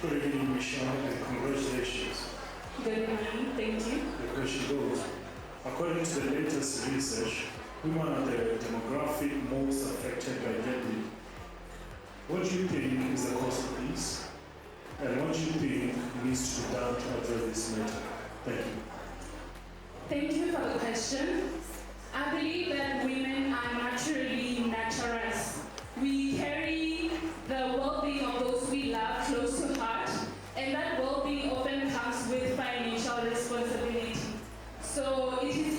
Good evening, Michelle, and congratulations. Good morning, thank you. The question goes, according to the latest research, women are the demographic most affected by gender. What do you think is the cause of this? And what do you think needs to be done to address this matter? Thank you. Thank you for the question. I believe that women are naturally nurturers. We carry the well-being of those we love close to heart, and that well-being often comes with financial responsibility. So it is